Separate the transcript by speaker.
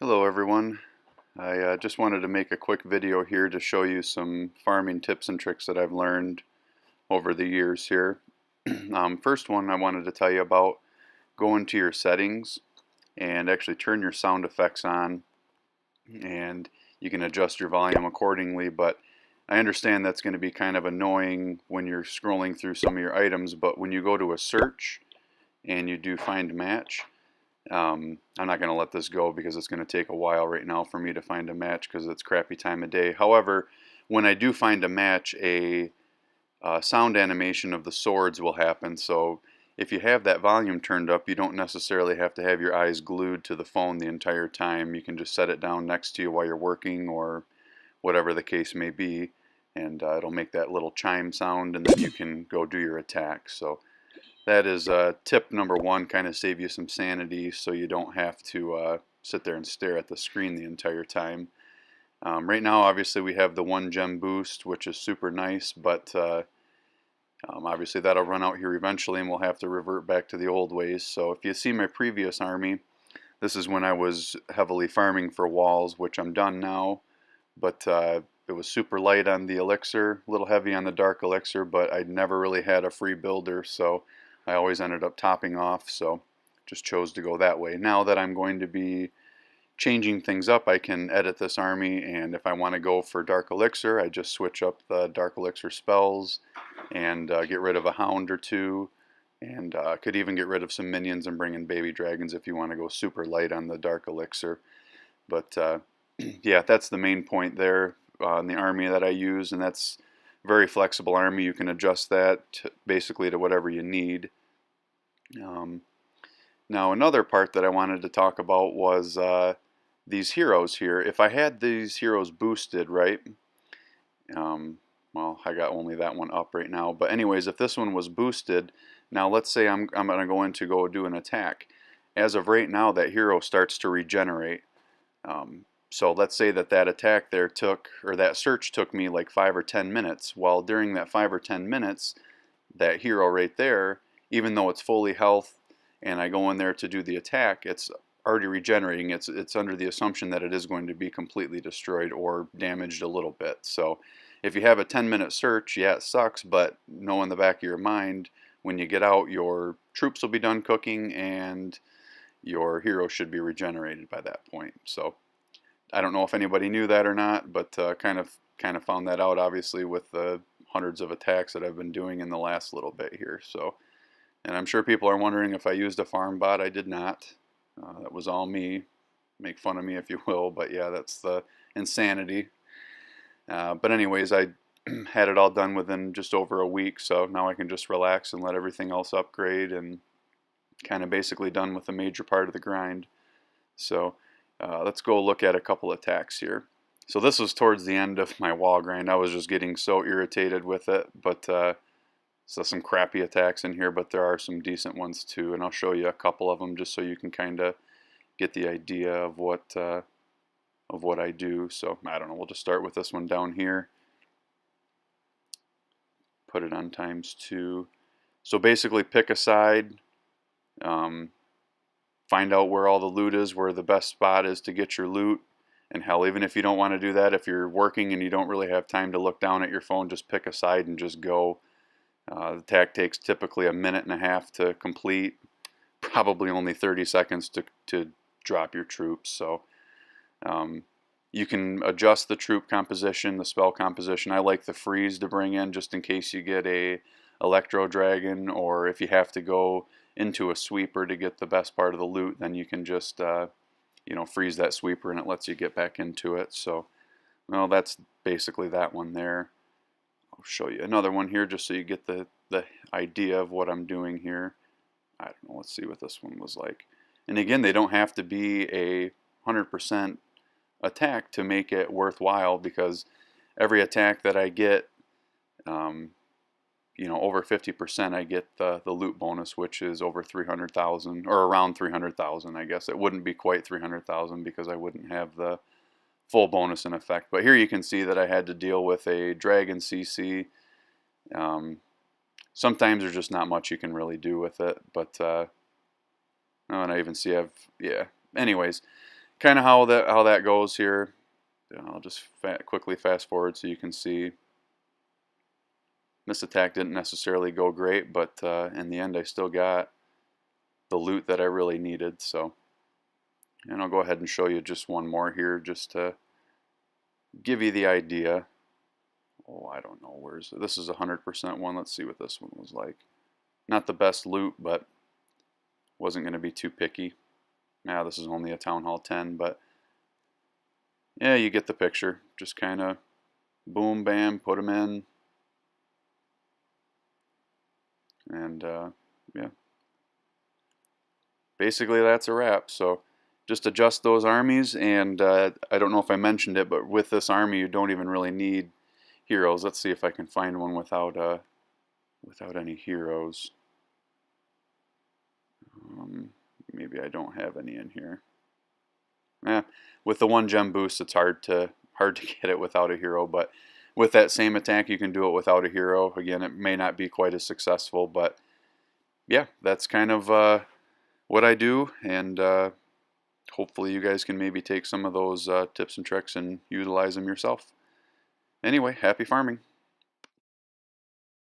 Speaker 1: Hello everyone. I just wanted to make a quick video here to show you some farming tips and tricks that I've learned over the years here. First one I wanted to tell you about: go into your settings and actually turn your sound effects on, and you can adjust your volume accordingly, but I understand that's going to be kind of annoying when you're scrolling through some of your items. But when you go to a search and you do find match, I'm not going to let this go because it's going to take a while right now for me to find a match because it's crappy time of day. However, when I do find a match, a sound animation of the swords will happen. So if you have that volume turned up, you don't necessarily have to have your eyes glued to the phone the entire time. You can just set it down next to you while you're working or whatever the case may be, and it'll make that little chime sound, and then you can go do your attack. So that is tip number one, kind of save you some sanity so you don't have to sit there and stare at the screen the entire time. Right now, obviously, we have the 1 gem boost, which is super nice, but obviously that'll run out here eventually and we'll have to revert back to the old ways. So if you see my previous army, this is when I was heavily farming for walls, which I'm done now, but it was super light on the elixir, a little heavy on the dark elixir, but I'd never really had a free builder, so I always ended up topping off, so just chose to go that way. Now that I'm going to be changing things up, I can edit this army, and if I want to go for dark elixir, I just switch up the dark elixir spells and get rid of a hound or two, and could even get rid of some minions and bring in baby dragons if you want to go super light on the dark elixir. But yeah, that's the main point there in the army that I use, and that's very flexible army. You can adjust that basically to whatever you need. Now another part that I wanted to talk about was these heroes here. If I had these heroes boosted, right, well, I got only that one up right now, but anyways, if this one was boosted, now let's say I'm going to go in to go do an attack. As of right now, that hero starts to regenerate. So let's say that that attack there took, or that search took me like 5 or 10 minutes. Well, during that 5 or 10 minutes, that hero right there, even though it's fully health and I go in there to do the attack, it's already regenerating. It's under the assumption that it is going to be completely destroyed or damaged a little bit. So if you have a 10-minute search, yeah, it sucks, but know in the back of your mind, when you get out, your troops will be done cooking and your hero should be regenerated by that point. So I don't know if anybody knew that or not, but kind of found that out obviously with the hundreds of attacks that I've been doing in the last little bit here. So, and I'm sure people are wondering if I used a farm bot. I did not. That was all me. Make fun of me if you will, but yeah, that's the insanity. But anyways, I had it all done within just over a week, so now I can just relax and let everything else upgrade, and kind of basically done with the major part of the grind. So let's go look at a couple attacks here. So this was towards the end of my wall grind. I was just getting so irritated with it, but so some crappy attacks in here, but there are some decent ones too, and I'll show you a couple of them just so you can kind of get the idea of what I do. So I don't know, we'll just start with this one down here. Put it on ×2. So basically pick a side, find out where all the loot is, where the best spot is to get your loot. And hell, even if you don't want to do that, if you're working and you don't really have time to look down at your phone, just pick a side and just go. The attack takes typically 1.5 minutes to complete, probably only 30 seconds to drop your troops. So you can adjust the troop composition, the spell composition. I like the freeze to bring in just in case you get a electro dragon, or if you have to go into a sweeper to get the best part of the loot, then you can just freeze that sweeper and it lets you get back into it. So well, that's basically that one there. I'll show you another one here just so you get the idea of what I'm doing here. I don't know, let's see what this one was like. And again, they don't have to be a 100% attack to make it worthwhile, because every attack that I get, over 50%, I get the loot bonus, which is over 300,000, or around 300,000, I guess. It wouldn't be quite 300,000 because I wouldn't have the full bonus in effect. But here you can see that I had to deal with a dragon CC. Sometimes there's just not much you can really do with it, but oh, and I even see yeah. Anyways, kind of how that goes here. I'll just quickly fast forward so you can see this attack didn't necessarily go great, but in the end I still got the loot that I really needed. So, and I'll go ahead and show you just one more here just to give you the idea. Oh, I don't know, where's it? This is 100% one. Let's see what this one was like. Not the best loot, but wasn't going to be too picky. Now this is only a Town Hall 10, but yeah, you get the picture. Just kind of boom, bam, put them in. And yeah, basically that's a wrap. So just adjust those armies, and I don't know if I mentioned it, but with this army you don't even really need heroes. Let's see if I can find one without any heroes. Maybe I don't have any in here. With the 1 gem boost, it's hard to get it without a hero, but with that same attack you can do it without a hero. Again, it may not be quite as successful, but yeah, that's kind of what I do, and hopefully you guys can maybe take some of those tips and tricks and utilize them yourself. Anyway, happy farming.